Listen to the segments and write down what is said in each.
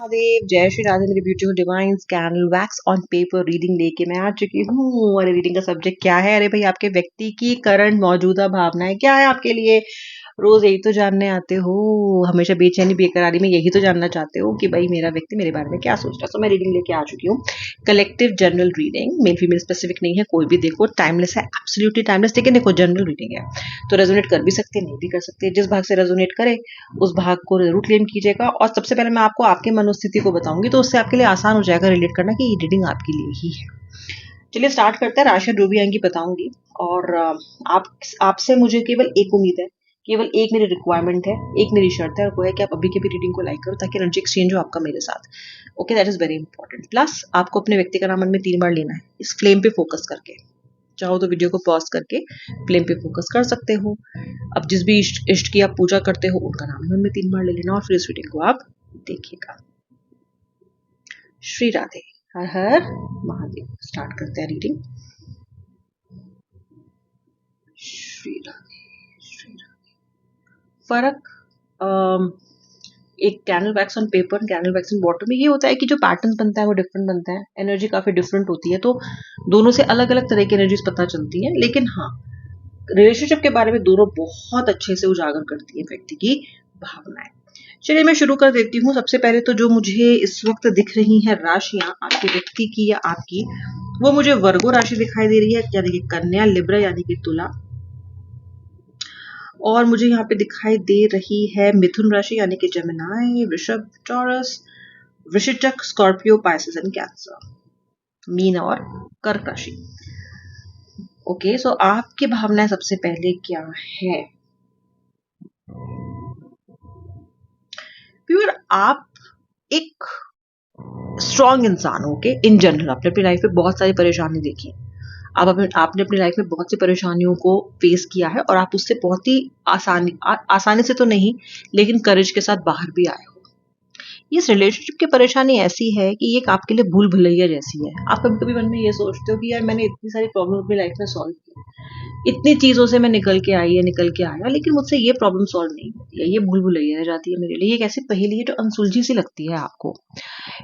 महादेव, जय श्री राधे मेरे beautiful divine candle wax on paper reading लेके मैं आ चुकी हूँ। और रीडिंग का सब्जेक्ट क्या है? अरे भाई, आपके व्यक्ति की करंट मौजूदा भावनाएं क्या है आपके लिए। रोज यही तो जानने आते हो, हमेशा बेचैनी बेकरारी में यही तो जानना चाहते हो कि भाई मेरा व्यक्ति मेरे बारे में क्या सोच रहा है। तो मैं रीडिंग लेके आ चुकी हूँ, collective general reading, male female specific नहीं है, कोई भी देखो, टाइमलेस है, एब्सोल्युटली टाइमलेस। लेकिन देखो, जनरल रीडिंग है तो रेजोनेट कर भी सकते हैं, नहीं भी कर सकते। जिस भाग से रेजोनेट करे उस भाग को जरूर क्लेम कीजिएगा। और सबसे पहले मैं आपको आपके मनोस्थिति को बताऊंगी, तो उससे आपके लिए आसान हो जाएगा रिलेट करना कि ये रीडिंग आपके लिए ही है। चलिए स्टार्ट करते हैं। राशि जो भी आएंगी बताऊंगी। और आप आपसे मुझे केवल एक उम्मीद है, केवल एक मेरी रिक्वायरमेंट है, एक मेरी शर्त है, और वो है कि आप अभी के भी रीडिंग को लाइक करो ताकि एनर्जी एक्सचेंज हो आपका मेरे साथ। Okay, that is very important. Plus आपको अपने व्यक्ति का नाम मन में 3 बार लेना है, इस फ्लेम पे फोकस करके। चाहो तो वीडियो को पॉज करके फ्लेम पे फोकस कर सकते हो। अब जिस भी इष्ट की आप पूजा करते हो उनका नाम मन में 3 बार ले लेना, और फिर इस रीडिंग को आप देखिएगा। श्री राधे, हर हर महादेव। स्टार्ट करते हैं रीडिंग। श्री राधे, श्री राधे। फर्क एक candle wax on paper, candle wax on water में ये होता है कि जो पैटर्न बनता है वो डिफरेंट बनता है, एनर्जी काफी डिफरेंट होती है, तो दोनों से अलग अलग तरह की एनर्जीज पता चलती है। लेकिन हाँ, रिलेशनशिप के बारे में दोनों बहुत अच्छे से उजागर करती है व्यक्ति की भावनाएं। चलिए मैं शुरू कर देती हूँ। सबसे पहले तो जो मुझे इस वक्त दिख रही है राशियां आपके व्यक्ति की या आपकी, वो मुझे वर्गो राशि दिखाई दे रही है, यानी कि कन्या, लिब्रा यानी कि तुला। और मुझे यहाँ पे दिखाई दे रही है मिथुन राशि यानी कि जेमिनी, वृषभ, टॉरस, वृश्चिक, Scorpio, Pisces and cancer, mean और कर्क राशि। ओके, सो आपकी भावनाएं सबसे पहले क्या है? प्योर, आप एक स्ट्रॉन्ग इंसान हो। ओके, इन जनरल आपने अपनी लाइफ में बहुत सारी परेशानी देखी, आपने अपनी लाइफ में बहुत सी परेशानियों को फेस किया है, और आप उससे बहुत ही आसानी से तो नहीं, लेकिन करेज के साथ बाहर भी आए हो। इस रिलेशनशिप की परेशानी ऐसी है कि ये आपके लिए भूल भुलैया जैसी है। आप कभी कभी मन में ये सोचते हो कि यार मैंने इतनी सारी प्रॉब्लम अपनी लाइफ में सॉल्व की, इतनी चीजों से मैं निकल के आया, लेकिन मुझसे ये प्रॉब्लम सॉल्व नहीं होती है, ये भूल भुलैया रह जाती है मेरे लिए। ये कैसी पहेली है जो अनसुलझी सी लगती है आपको।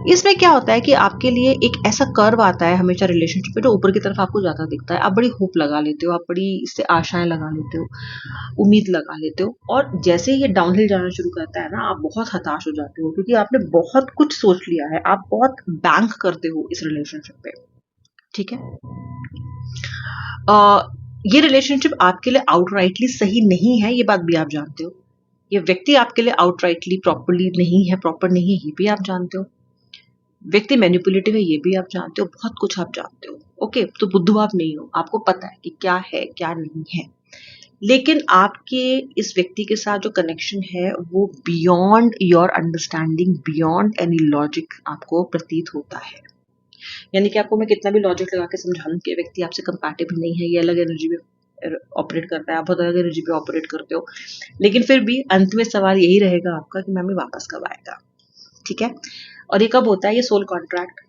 इसमें क्या होता है कि आपके लिए एक ऐसा कर्व आता है हमेशा रिलेशनशिप में जो ऊपर की तरफ आपको जाता दिखता है। आप बड़ी होप लगा लेते हो, आप बड़ी इससे आशाएं लगा लेते हो, उम्मीद लगा लेते हो, और जैसे ही ये डाउनहिल जाना शुरू करता है ना, आप बहुत हताश हो जाते हो क्योंकि आपने बहुत कुछ सोच लिया है, आप बहुत बैंक करते हो इस रिलेशनशिप पे। ठीक है, ये रिलेशनशिप आपके लिए आउटराइटली सही नहीं है, ये बात भी आप जानते हो। ये व्यक्ति आपके लिए आउटराइटली प्रॉपर नहीं है, ये भी आप जानते हो। व्यक्ति मैनिपुलेटिव है, ये भी आप जानते हो। बहुत कुछ आप जानते हो। ओके, तो बुद्धू आप नहीं हो, आपको पता है कि क्या है क्या नहीं है। लेकिन आपके इस व्यक्ति के साथ जो कनेक्शन है वो beyond your understanding, beyond any logic आपको प्रतीत होता है। यानी कि आपको मैं कितना भी लॉजिक लगा के समझा लूं कि व्यक्ति आपसे कंपैटिबल नहीं है, ये अलग एनर्जी में ऑपरेट करता है, आप बहुत अलग एनर्जी पे ऑपरेट करते हो, लेकिन फिर भी अंत में सवाल यही रहेगा आपका कि मैम वापस कब आएगा। ठीक है, और ये कब होता है? ये सोल कॉन्ट्रैक्ट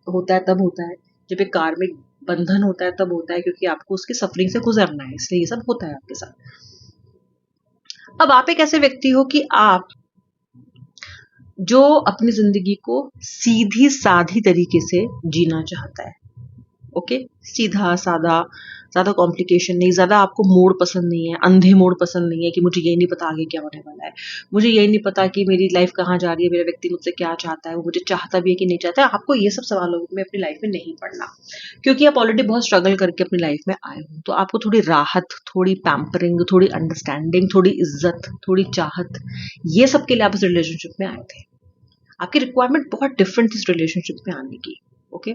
होता है, तब होता है जब एक कार्मिक बंधन होता है, तब होता है क्योंकि आपको उसकी सफरिंग से गुजरना है, इसलिए ये सब होता है आपके साथ। अब आप एक ऐसे व्यक्ति हो कि आप जो अपनी जिंदगी को सीधी साधी तरीके से जीना चाहता है। ओके, सीधा सादा, ज्यादा कॉम्प्लिकेशन नहीं, ज्यादा आपको मोड़ पसंद नहीं है, अंधे मोड़ पसंद नहीं है कि मुझे यही नहीं पता आगे क्या होने वाला है, मुझे यही नहीं पता कि मेरी लाइफ कहाँ जा रही है, मेरा व्यक्ति मुझसे क्या चाहता है, वो मुझे चाहता भी है कि नहीं चाहता है। आपको ये सब सवालों में अपनी लाइफ में नहीं पड़ना, क्योंकि आप ऑलरेडी बहुत स्ट्रगल करके अपनी लाइफ में आए हो। तो आपको थोड़ी राहत, थोड़ी पैम्परिंग, थोड़ी अंडरस्टैंडिंग, थोड़ी इज्जत, थोड़ी चाहत, ये सब के लिए आप इस रिलेशनशिप में आए थे। आपकी रिक्वायरमेंट बहुत डिफरेंट इस रिलेशनशिप में आने की। ओके,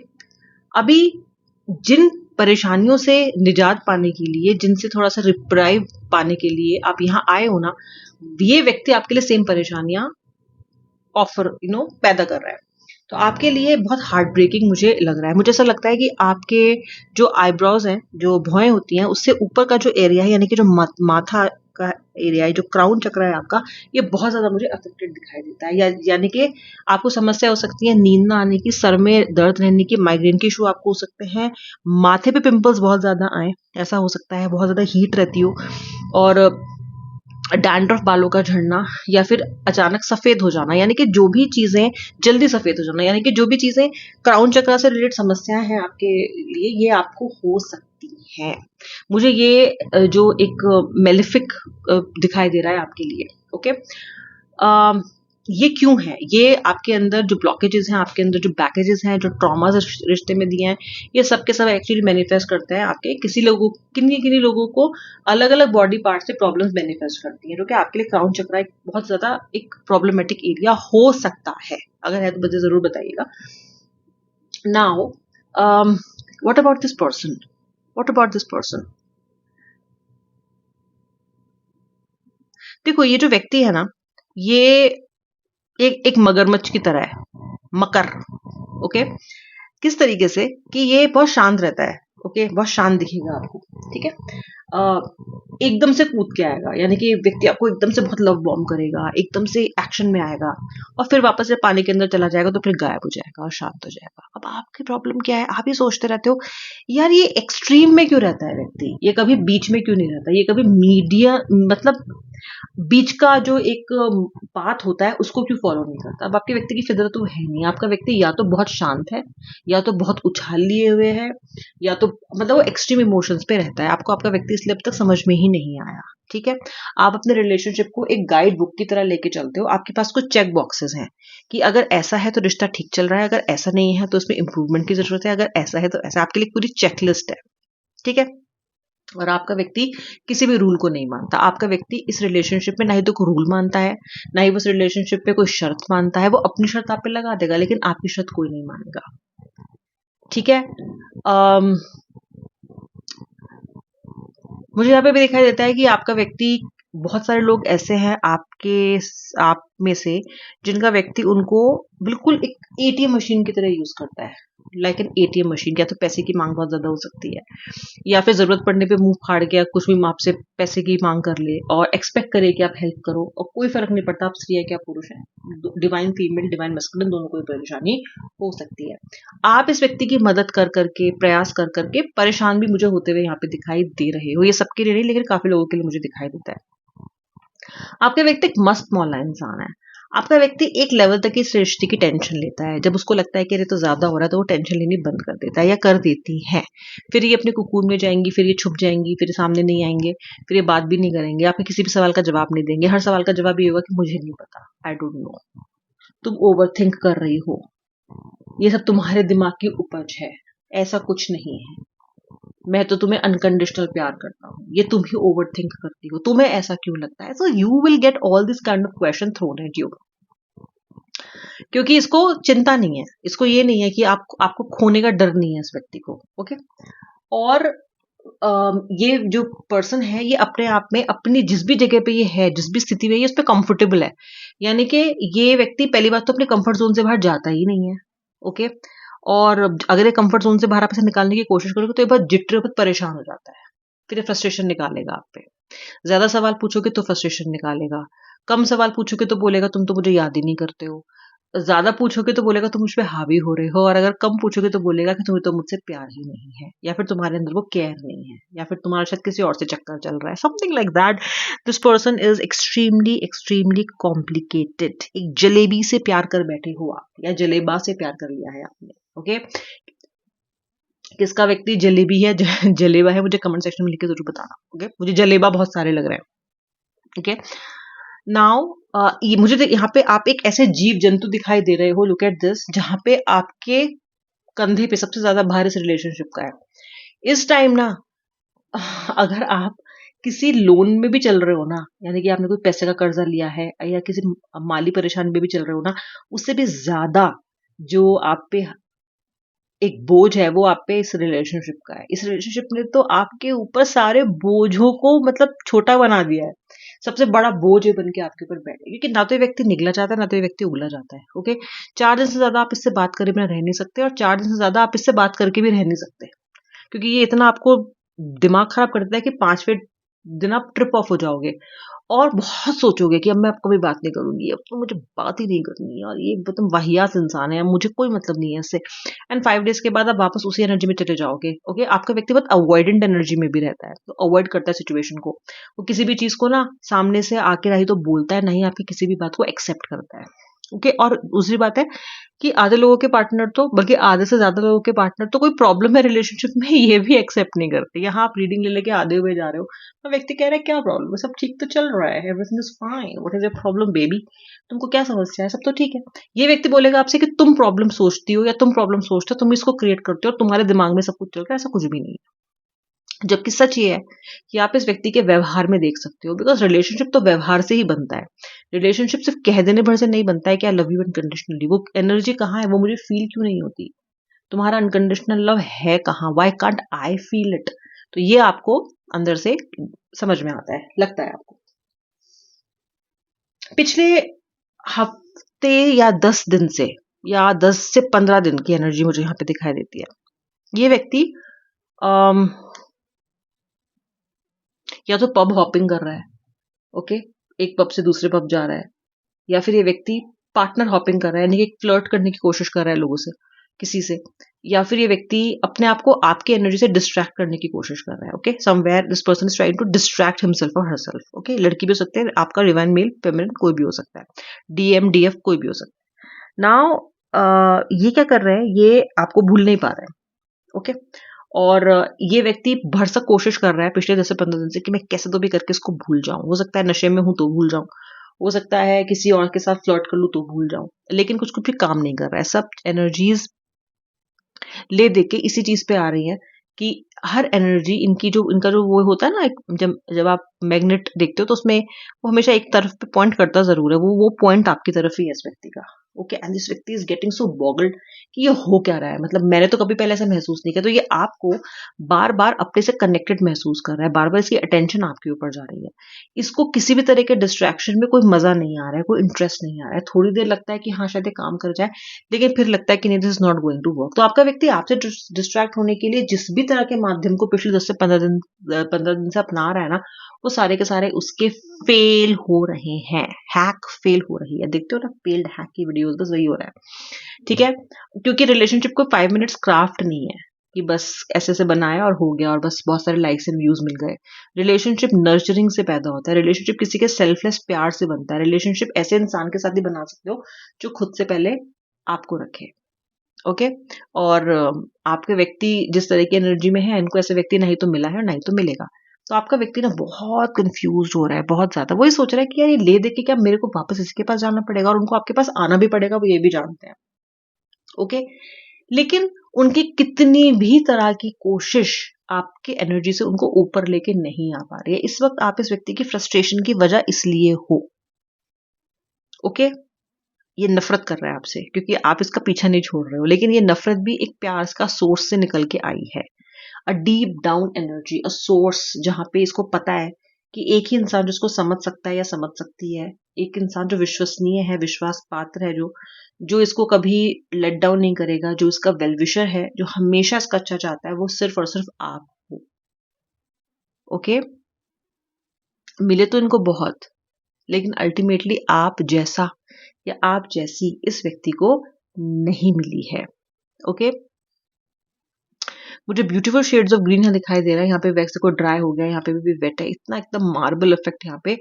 अभी जिन परेशानियों से निजात पाने के लिए, जिनसे थोड़ा सा रिप्राइव पाने के लिए आप यहाँ आए हो ना, ये व्यक्ति आपके लिए सेम परेशानियां ऑफर पैदा कर रहा है। तो आपके लिए बहुत हार्ट ब्रेकिंग मुझे लग रहा है। मुझे ऐसा लगता है कि आपके जो आईब्रोज हैं, जो भौएं होती हैं, उससे ऊपर का जो एरिया है, यानी कि जो माथा का एरिया है, जो क्राउन चक्र है आपका, ये बहुत ज्यादा मुझे अफेक्टेड दिखाई देता है। यानी कि आपको समस्या हो सकती है नींद ना आने की, सर में दर्द रहने की, माइग्रेन के इशू आपको हो सकते हैं, माथे पे पिंपल्स बहुत ज्यादा आए, ऐसा हो सकता है, बहुत ज्यादा हीट रहती हो, और डैंड्रफ बालों का झड़ना, या फिर अचानक सफेद हो जाना, यानी कि जो भी चीजें जल्दी सफेद हो जाना, यानी कि जो भी चीजें क्राउन चक्र से रिलेटेड समस्याएं हैं आपके लिए, ये आपको हो सकती हैं। मुझे ये जो एक मेलिफिक दिखाई दे रहा है आपके लिए। ओके, ये क्यों है? ये आपके अंदर जो ब्लॉकेजेस हैं, आपके अंदर जो बैकेजेस हैं, जो ट्रॉमास रिश्ते में दिए हैं, ये सब के सब एक्चुअली मैनिफेस्ट करते हैं आपके किसी लोगों, किन्हीं लोगों को अलग अलग बॉडी पार्ट से प्रॉब्लम्स मैनिफेस्ट करती हैं, जो कि आपके लिए क्राउन चक्र एक बहुत ज्यादा एक प्रॉब्लमेटिक एरिया हो सकता है। अगर है तो मुझे जरूर बताइएगा। Now what about this person? What about this person? देखो, ये जो व्यक्ति है ना, ये एक मगरमच्छ की तरह है, मकर। ओके, किस तरीके से कि ये बहुत शांत रहता है। ओके, बहुत शांत दिखेगा आपको, ठीक है। एकदम से कूद के आएगा, यानी कि व्यक्ति आपको एकदम से बहुत लव बॉम्ब करेगा, एकदम से एक्शन में आएगा, और फिर वापस से पानी के अंदर चला जाएगा, तो फिर गायब हो जाएगा और शांत हो जाएगा। अब आपकी प्रॉब्लम क्या है? आप ही सोचते रहते हो यार ये एक्सट्रीम में क्यों रहता है व्यक्ति, ये कभी बीच में क्यों नहीं रहता, ये कभी मीडिया मतलब बीच का जो एक पाथ होता है उसको क्यों फॉलो नहीं करता। अब आपके व्यक्ति की फितरत तो है नहीं। आपका व्यक्ति या तो बहुत शांत है, या तो बहुत उछाल लिए हुए है, या तो मतलब वो एक्सट्रीम इमोशंस पे रहता है। आपको आपका व्यक्ति इसलिए अब तक समझ में ही नहीं आया, ठीक है। आप अपने रिलेशनशिप को एक गाइड बुक की तरह लेके चलते हो। आपके पास कुछ चेक बॉक्सेस हैं कि अगर ऐसा है तो रिश्ता ठीक चल रहा है, अगर ऐसा नहीं है तो उसमें इंप्रूवमेंट की जरूरत है, अगर ऐसा है तो ऐसा। आपके लिए पूरी चेकलिस्ट है, ठीक है। और आपका व्यक्ति किसी भी रूल को नहीं मानता। आपका व्यक्ति इस रिलेशनशिप में ना ही तो कोई रूल मानता है, ना ही उस रिलेशनशिप पे कोई शर्त मानता है। वो अपनी शर्त आप पे लगा देगा, लेकिन आपकी शर्त कोई नहीं मानेगा, ठीक है। मुझे यहाँ पे भी दिखाई देता है कि आपका व्यक्ति, बहुत सारे लोग ऐसे हैं आप में से जिनका व्यक्ति उनको बिल्कुल एक एटीएम मशीन की तरह यूज करता है, लाइक एन एटीएम मशीन। या तो पैसे की मांग बहुत ज्यादा हो सकती है, या फिर जरूरत पड़ने पे मुंह फाड़ के कुछ भी आपसे पैसे की मांग कर ले और एक्सपेक्ट करे कि आप हेल्प करो, और कोई फर्क नहीं पड़ता आप स्त्री है क्या पुरुष है, डिवाइन फीमेल डिवाइन मस्कुलिन दोनों को परेशानी हो सकती है। आप इस व्यक्ति की मदद कर करके, प्रयास कर करके परेशान भी मुझे होते हुए यहाँ पे दिखाई दे रहे हो। ये सबके लिए नहीं, लेकिन काफी लोगों के लिए मुझे दिखाई देता है। आपका व्यक्ति एक मस्त मौला इंसान है। आपका व्यक्ति एक लेवल तक इस रिश्ते की टेंशन लेता है। जब उसको लगता है कि अरे तो ज्यादा हो रहा है, तो वो टेंशन लेनी बंद कर देता है, या कर देती है। फिर ये अपने कुकून में जाएंगी, फिर ये छुप जाएंगी, फिर सामने नहीं आएंगे, फिर ये बात भी नहीं करेंगे, आपके किसी भी सवाल का जवाब नहीं देंगे। हर सवाल का जवाब ये होगा कि मुझे नहीं पता, आई डोंट नो, तुम ओवर थिंक कर रही हो, ये सब तुम्हारे दिमाग की उपज है, ऐसा कुछ नहीं है, मैं तो तुम्हें अनकंडीशनल प्यार करता हूँ, ये तुम ही ओवर थिंक करती हो, तुम्हें ऐसा क्यों लगता है। So you will get all this kind of question thrown at you, क्योंकि इसको चिंता नहीं है, इसको ये नहीं है कि आपको खोने का डर नहीं है इस व्यक्ति को। ओके, और ये जो पर्सन है, ये अपने आप में अपनी जिस भी जगह पे ये है, जिस भी स्थिति में ये उस पर कंफर्टेबल है। यानी कि ये व्यक्ति पहली बात तो अपने कंफर्ट जोन से बाहर जाता ही नहीं है। ओके, और अगर ये कंफर्ट जोन से बाहर आप इसे निकालने की कोशिश करोगे तो ये बहुत जिटर, बहुत परेशान हो जाता है, फिर ये फ्रस्ट्रेशन निकालेगा आप पे। ज्यादा सवाल पूछोगे तो फ्रस्ट्रेशन निकालेगा, कम सवाल पूछोगे तो बोलेगा तुम तो मुझे याद ही नहीं करते हो, ज्यादा पूछोगे तो बोलेगा तुम मुझ पे हावी हो रहे हो, और अगर कम पूछोगे तो बोलेगा कि तुम्हें तो मुझसे प्यार ही नहीं है, या फिर तुम्हारे अंदर वो केयर नहीं है, या फिर तुम्हारा शायद किसी और से चक्कर चल रहा है, something like that. This person is extremely extremely complicated. एक जलेबी से प्यार कर बैठे हो आप, या जलेबा से प्यार कर लिया है आपने। ओके, किसका व्यक्ति जलेबी है जलेबा है, मुझे कमेंट सेक्शन में लिख के जरूर बताना। ओके, मुझे जलेबा बहुत सारे लग रहे हैं। ओके, नाउ ये मुझे यहाँ पे आप एक ऐसे जीव जंतु दिखाई दे रहे हो, लुक एट दिस, जहां पे आपके कंधे पे सबसे ज्यादा भार इस रिलेशनशिप का है। इस टाइम ना, अगर आप किसी लोन में भी चल रहे हो ना, यानी कि आपने कोई पैसे का कर्जा लिया है, या किसी माली परेशानी में भी चल रहे हो ना, उससे भी ज्यादा जो आप पे एक बोझ है, वो आप पे इस रिलेशनशिप का है। इस रिलेशनशिप ने तो आपके ऊपर सारे बोझों को मतलब छोटा बना दिया है। सबसे बड़ा बोझ है बन के आपके ऊपर बैठे, क्योंकि ना तो ये व्यक्ति निगला जाता है, ना तो ये व्यक्ति उगला जाता है। ओके, 4 दिन से ज्यादा आप इससे बात करे बिना रह नहीं सकते, और 4 दिन से ज्यादा आप इससे बात करके भी रह नहीं सकते, क्योंकि ये इतना आपको दिमाग खराब कर देता है कि 5वें दिन आप ट्रिप ऑफ हो जाओगे। और बहुत सोचोगे कि अब मैं अब कभी बात नहीं करूंगी, अब तो मुझे बात ही नहीं करनी है और ये एकदम वाहियात इंसान है, मुझे कोई मतलब नहीं है इससे। एंड 5 डेज के बाद आप वापस उसी एनर्जी में चले जाओगे। ओके, आपका व्यक्ति बहुत अवॉइडेंट एनर्जी में भी रहता है, तो अवॉइड करता है सिचुएशन को। वो किसी भी चीज को ना सामने से आके ना ही तो बोलता है, ना ही आपकी किसी भी बात को एक्सेप्ट करता है। ओके, और दूसरी बात है कि आधे लोगों के पार्टनर तो, बल्कि आधे से ज्यादा लोगों के पार्टनर तो कोई प्रॉब्लम है रिलेशनशिप में ये भी एक्सेप्ट नहीं करते। यहाँ आप रीडिंग ले लेके आधे हुए जा रहे हो, तो व्यक्ति कह रहा है क्या प्रॉब्लम है, सब ठीक तो चल रहा है, everything is fine, what is your problem baby, तुमको क्या समस्या है, सब तो ठीक है। ये व्यक्ति बोलेगा आपसे कि तुम प्रॉब्लम सोचती हो या तुम प्रॉब्लम सोचते हो, तुम इसको क्रिएट करते हो और तुम्हारे दिमाग में सब कुछ चल रहा है, ऐसा कुछ भी नहीं है। जबकि सच ये है कि आप इस व्यक्ति के व्यवहार में देख सकते हो, बिकॉज रिलेशनशिप तो व्यवहार से ही बनता है। रिलेशनशिप सिर्फ कह देने भर से नहीं बनता है कि आई लव यू अनकंडीशनली। वो एनर्जी कहाँ है, वो मुझे फील क्यों नहीं होती, तुम्हारा अनकंडीशनल लव है कहाँ, why can't I feel it. तो ये आपको अंदर से समझ में आता है, लगता है आपको। पिछले हफ्ते या 10 दिन से, या 10 से 15 दिन की एनर्जी मुझे यहाँ पे दिखाई देती है। ये व्यक्ति या तो पब हॉपिंग कर रहा है, ओके, एक पब से दूसरे पब जा रहा है, या फिर ये व्यक्ति पार्टनर हॉपिंग कर रहा है, यानी कि फ्लर्ट करने की कोशिश कर रहा है लोगों से, किसी से, या फिर ये व्यक्ति अपने आप को आपकी एनर्जी से डिस्ट्रैक्ट करने की कोशिश कर रहा है। Okay, somewhere this person is trying to distract himself और हरसेल्फ। ओके, लड़की भी हो सकते हैं, आपका डिवाइन मेल फेमिनिन कोई भी हो सकता है, डीएम डीएफ कोई भी हो सकता है। नाउ ये क्या कर रहे हैं, ये आपको भूल नहीं पा रहा है। ओके, और ये व्यक्ति भरसक कोशिश कर रहा है पिछले 10 से 15 दिन से कि मैं कैसे तो भी करके इसको भूल जाऊं। हो सकता है नशे में हूं तो भूल जाऊं, हो सकता है किसी और के साथ फ्लर्ट कर लूं तो भूल जाऊं, लेकिन कुछ कुछ भी काम नहीं कर रहा है। सब एनर्जीज ले दे के इसी चीज पे आ रही है कि हर एनर्जी इनकी जो, इनका जो वो होता है ना, जब जब आप मैग्नेट देखते हो तो उसमें वो हमेशा एक तरफ पे पॉइंट करता जरूर है, वो पॉइंट आपकी तरफ ही है इस व्यक्ति का। ओके, एंड दिस व्यक्ति इज गेटिंग सो बॉगल्ड कि ये हो क्या रहा है, मतलब मैंने तो कभी पहले ऐसा महसूस नहीं किया। तो ये आपको बार बार अपने से कनेक्टेड महसूस कर रहा है, बार बार इसकी अटेंशन आपके ऊपर जा रही है, इसको किसी भी तरह के डिस्ट्रैक्शन में कोई मजा नहीं आ रहा है, कोई इंटरेस्ट नहीं आ रहा है। थोड़ी देर लगता है कि हाँ शायद ये काम कर जाए, लेकिन फिर लगता है कि नहीं, this is not going to work. तो आपका व्यक्ति आपसे डिस्ट्रैक्ट होने के लिए जिस भी तरह के माध्यम को पिछले 10 से 15 दिन से अपना रहा है ना, वो सारे के सारे उसके फेल हो रहे हैं, हैक फेल हो रही है। देखते हो ना फेल्ड हैक की वीडियोस, बस वही हो रहा है। ठीक है, क्योंकि रिलेशनशिप को 5 मिनट्स क्राफ्ट नहीं है कि बस ऐसे से बनाया और हो गया और बस बहुत सारे लाइक्स एंड व्यूज मिल गए। रिलेशनशिप नर्चरिंग से पैदा होता है, रिलेशनशिप किसी के सेल्फलेस प्यार से बनता है। रिलेशनशिप ऐसे इंसान के साथ ही बना सकते हो जो खुद से पहले आपको रखे। ओके, और आपके व्यक्ति जिस तरह की एनर्जी में है, इनको ऐसे व्यक्ति नहीं तो मिला है और नहीं तो मिलेगा। तो आपका व्यक्ति ना बहुत कंफ्यूज हो रहा है, बहुत ज्यादा। वही सोच रहा है कि यार ये ले दे के क्या मेरे को वापस इसके पास जाना पड़ेगा, और उनको आपके पास आना भी पड़ेगा, वो ये भी जानते हैं। ओके, लेकिन उनकी कितनी भी तरह की कोशिश आपके एनर्जी से उनको ऊपर लेके नहीं आ पा रही है। इस वक्त आप इस व्यक्ति की फ्रस्ट्रेशन की वजह इसलिए हो, ओके, ये नफरत कर रहा है आपसे क्योंकि आप इसका पीछा नहीं छोड़ रहे हो, लेकिन ये नफरत भी एक प्यार का सोर्स से निकल के आई है। A deep down energy, a source, जहां पे इसको पता है कि एक ही इंसान जिसको समझ सकता है या समझ सकती है, एक इंसान जो विश्वसनीय है, विश्वास पात्र है, जो जो इसको कभी लेट डाउन नहीं करेगा, जो इसका वेलविशर है, जो हमेशा इसका अच्छा चाहता है, वो सिर्फ और सिर्फ आप हो। ओके, मिले तो इनको बहुत, लेकिन अल्टीमेटली आप जैसा या आप जैसी इस व्यक्ति को नहीं मिली है। ओके, मुझे ब्यूटीफुल शेड्स ऑफ ग्रीन यहाँ दिखाई दे रहा है। यहाँ पे वैक्स को ड्राई हो गया, यहाँ पे भी वेट है, इतना एकदम मार्बल इफेक्ट यहाँ पे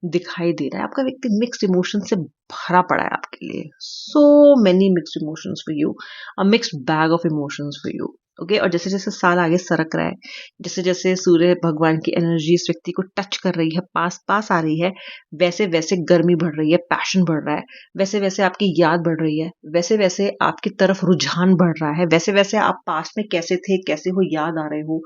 दिखाई दे रहा है। आपका व्यक्ति मिक्स्ड इमोशन से भरा पड़ा है आपके लिए, so many mixed emotions for you, a mixed bag of emotions for you. Okay, और जैसे जैसे साल आगे सरक रहा है, जैसे जैसे सूर्य भगवान की एनर्जी इस व्यक्ति को टच कर रही है, पास पास आ रही है, वैसे वैसे गर्मी बढ़ रही है, पैशन बढ़ रहा है, वैसे वैसे आपकी याद बढ़ रही है, वैसे वैसे आपकी तरफ रुझान बढ़ रहा है, वैसे वैसे आप पास्ट में कैसे थे, कैसे हो, याद आ रहे हो।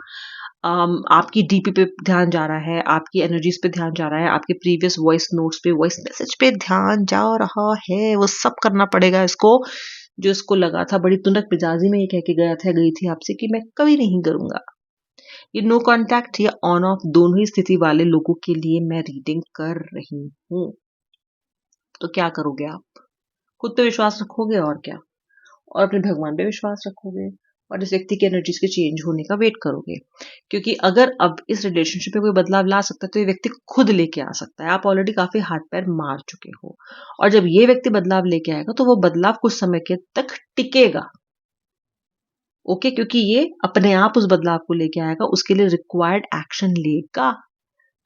आपकी डीपी पे ध्यान जा रहा है, आपकी एनर्जीज पे ध्यान जा रहा है, आपके प्रीवियस वॉइस नोट्स पे, वॉइस मैसेज पे ध्यान जा रहा है। वो सब करना पड़ेगा इसको, जो इसको लगा था बड़ी तुनक मिजाजी में ये कह के गया था, गई थी आपसे कि मैं कभी नहीं करूंगा। ये नो कांटेक्ट या ऑन ऑफ दोनों ही स्थिति वाले लोगों के लिए मैं रीडिंग कर रही हूँ। तो क्या करोगे आप? खुद पे विश्वास रखोगे और क्या, और अपने भगवान पे विश्वास रखोगे, और इस व्यक्ति की एनर्जीज के चेंज होने का वेट करोगे। क्योंकि अगर अब इस रिलेशनशिप में कोई बदलाव ला सकता है तो ये व्यक्ति खुद लेके आ सकता है। आप ऑलरेडी काफी हाथ पैर मार चुके हो, और जब ये व्यक्ति बदलाव लेके आएगा तो वो बदलाव कुछ समय के तक टिकेगा। ओके, क्योंकि ये अपने आप उस बदलाव को लेके आएगा, उसके लिए रिक्वायर्ड एक्शन लेगा।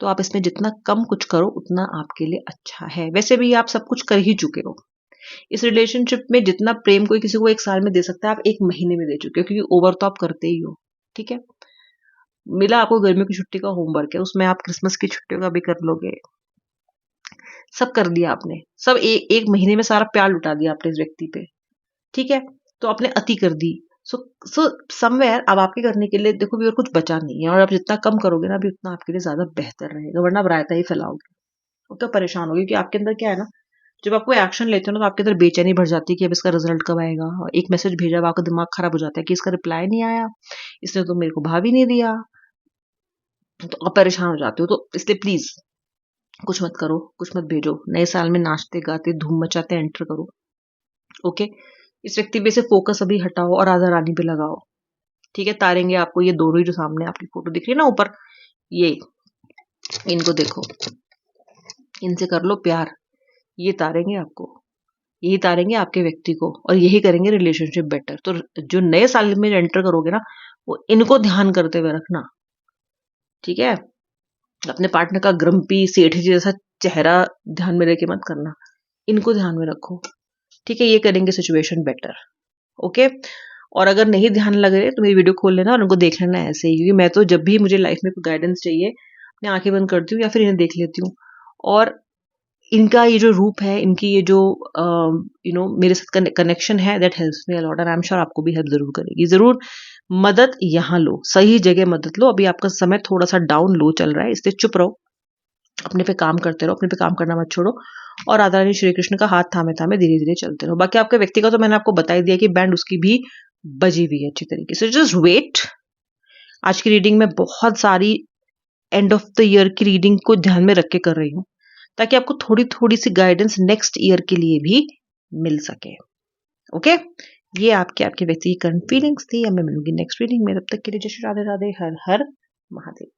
तो आप इसमें जितना कम कुछ करो उतना आपके लिए अच्छा है। वैसे भी आप सब कुछ कर ही चुके हो। इस रिलेशनशिप में जितना प्रेम कोई किसी को 1 साल में दे सकता है, आप 1 महीने में दे चुके हो, क्योंकि ओवर तो आप करते ही हो। ठीक है, मिला आपको गर्मियों की छुट्टी का होमवर्क है, उसमें आप क्रिसमस की छुट्टियों का भी कर लोगे। सब कर दिया आपने, सब एक महीने में सारा प्यार लुटा दिया आपने इस व्यक्ति पे। ठीक है, तो आपने अति कर दी। सो समवेयर अब आपके करने के लिए देखो भी और कुछ बचा नहीं है, और आप जितना कम करोगे ना अभी उतना आपके लिए ज्यादा बेहतर रहेगा, वरना आप रायता ही फैलाओगे और क्या परेशान होगी। क्योंकि आपके अंदर क्या है ना, जब आप कोई एक्शन लेते हो ना तो आपके अंदर बेचैनी बढ़ जाती है कि अब इसका रिजल्ट कब आएगा। और एक मैसेज भेजा, अब आपका दिमाग खराब हो जाता है कि इसका रिप्लाई नहीं आया, इसने तो मेरे को भाव ही नहीं दिया, तो आप परेशान हो जाते हो। तो इसलिए प्लीज कुछ मत करो, कुछ मत भेजो। नए साल में नाचते गाते धूम मचाते एंटर करो। ओके, इस व्यक्ति पे से फोकस अभी हटाओ और राधा रानी पे लगाओ। ठीक है, तारेंगे आपको ये दोनों ही जो सामने आपकी फोटो दिख रही है ना ऊपर, ये इनको देखो, इनसे कर लो प्यार। ये तारेंगे आपको, यही तारेंगे आपके व्यक्ति को, और यही करेंगे रिलेशनशिप बेटर। तो जो नए साल में एंटर करोगे ना, वो इनको ध्यान करते हुए रखना। ठीक है, अपने पार्टनर का ग्रम्पी सेठ जी जैसा चेहरा ध्यान में लेके मत करना, इनको ध्यान में रखो। ठीक है, ये करेंगे सिचुएशन बेटर। ओके, और अगर नहीं ध्यान लग रहे तो मेरी वीडियो खोल लेना और उनको देख लेना ऐसे ही, क्योंकि मैं तो जब भी मुझे लाइफ में कोई गाइडेंस चाहिए अपनी आंखें बंद करती हूँ या फिर इन्हें देख लेती हूँ, और इनका ये जो रूप है, इनकी ये जो मेरे साथ कनेक्शन है, that helps me a lot, और आई एम श्योर आपको भी हेल्प जरूर करेगी। जरूर मदद यहाँ लो, सही जगह मदद लो। अभी आपका समय थोड़ा सा डाउन लो चल रहा है, इसलिए चुप रहो, अपने पे काम करते रहो, अपने पे काम करना मत छोड़ो, और राधा रानी श्री कृष्ण का हाथ थामे थामे धीरे धीरे चलते रहो। बाकी आपके व्यक्ति का तो मैंने आपको बता ही दिया कि बैंड उसकी भी बजी हुई है अच्छी तरीके से। Just wait. आज की रीडिंग में बहुत सारी एंड ऑफ द ईयर की रीडिंग को ध्यान में रख के कर रही हूँ, ताकि आपको थोड़ी थोड़ी सी गाइडेंस नेक्स्ट ईयर के लिए भी मिल सके। ओके, ये आपके व्यक्ति की करंट फीलिंग्स थी। अब मैं मिलूंगी नेक्स्ट रीडिंग में, तब तक के लिए जय श्री राधे राधे, हर हर महादेव।